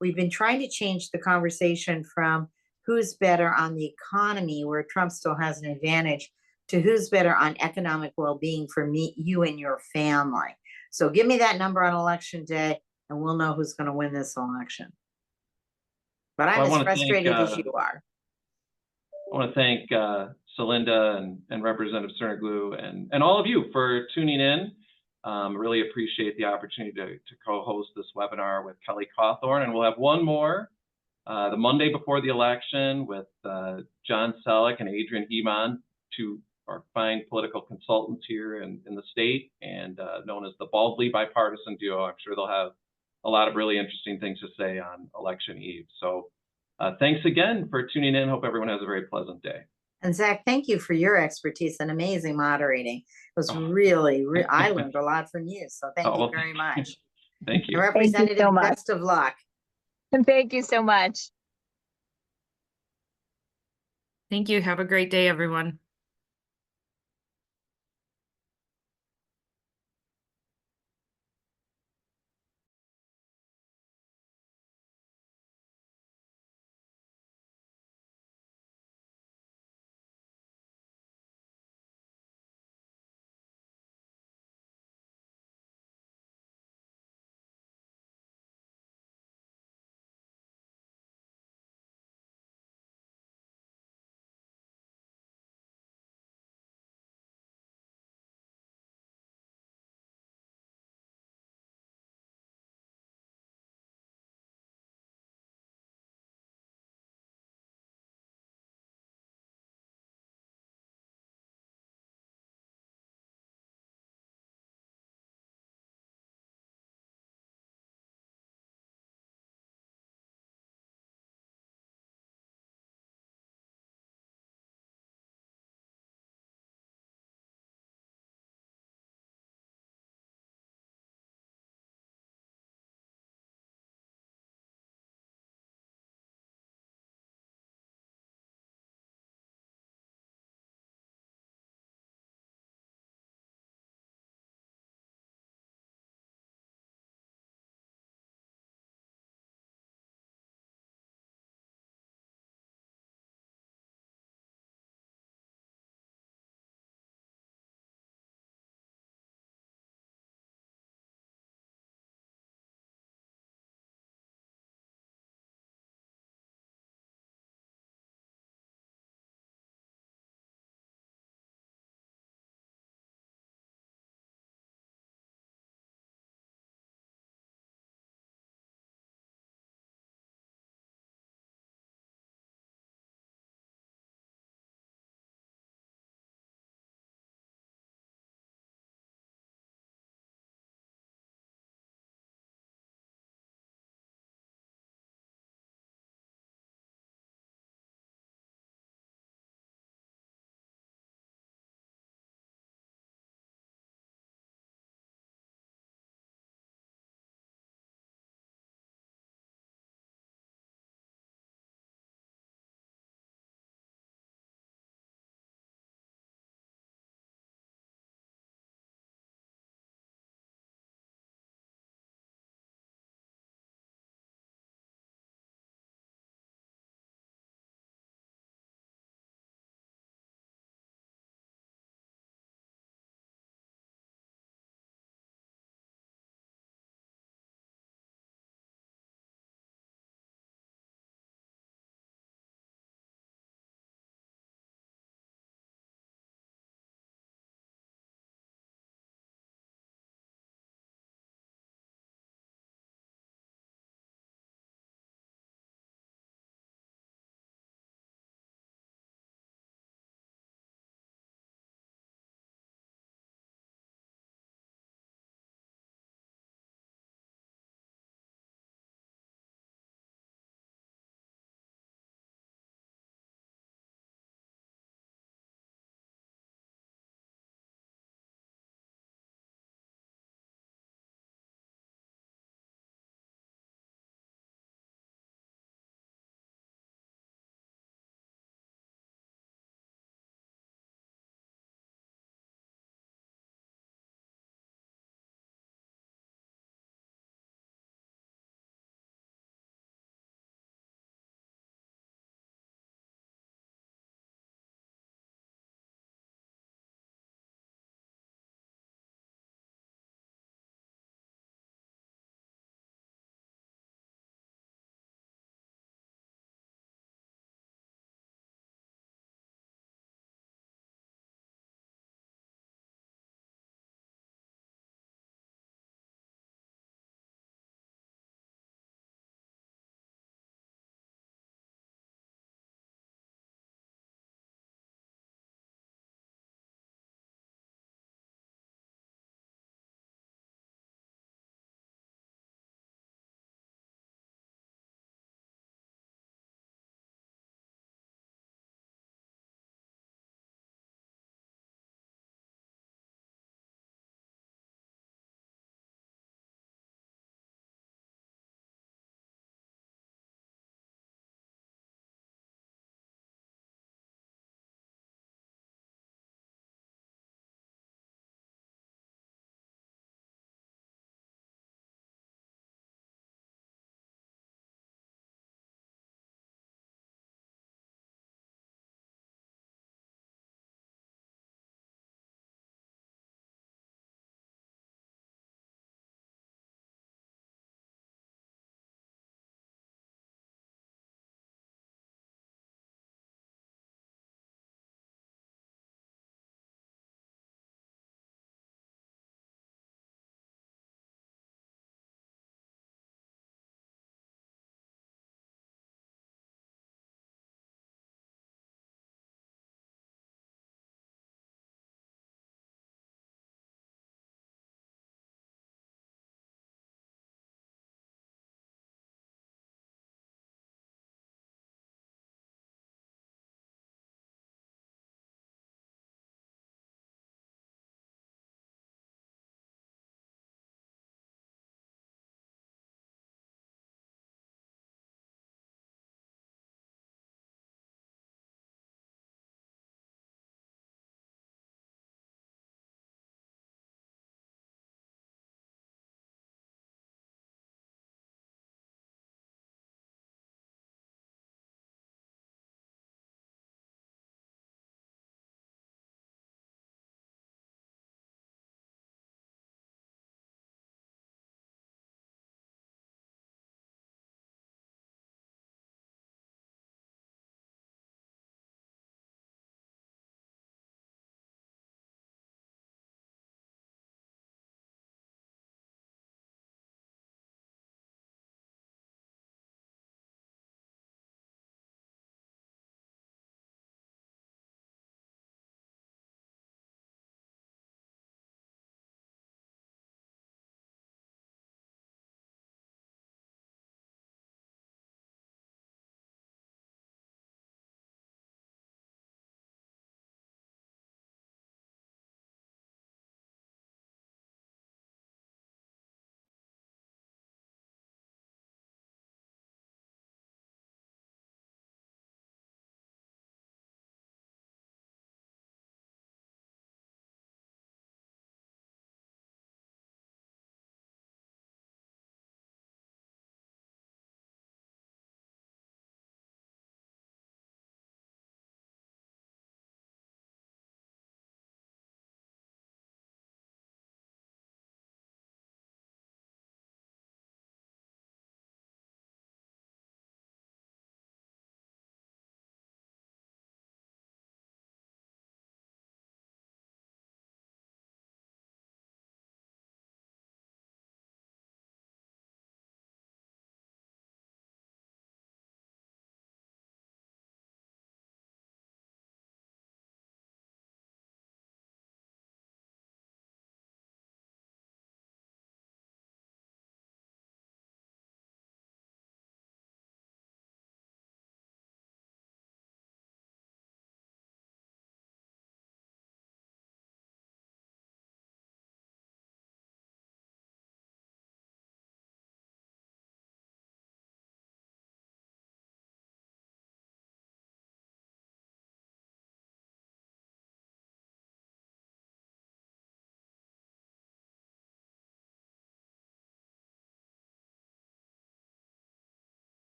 we've been trying to change the conversation from who's better on the economy, where Trump still has an advantage, to who's better on economic well-being for me, you and your family. So give me that number on election day, and we'll know who's going to win this election. But I'm as frustrated as you are. I want to thank Celinda and Representative Serniglu and all of you for tuning in. Really appreciate the opportunity to co-host this webinar with Kelly Cawthorn, and we'll have one more the Monday before the election with John Selleck and Adrian Heman, two our fine political consultants here in the state, and known as the Baldly Bipartisan Duo. I'm sure they'll have a lot of really interesting things to say on election eve. So thanks again for tuning in. Hope everyone has a very pleasant day. And Zach, thank you for your expertise and amazing moderating. It was really, I learned a lot from you. So thank you very much. Thank you. Representative, so much. best of luck. And thank you so much. Thank you. Have a great day, everyone.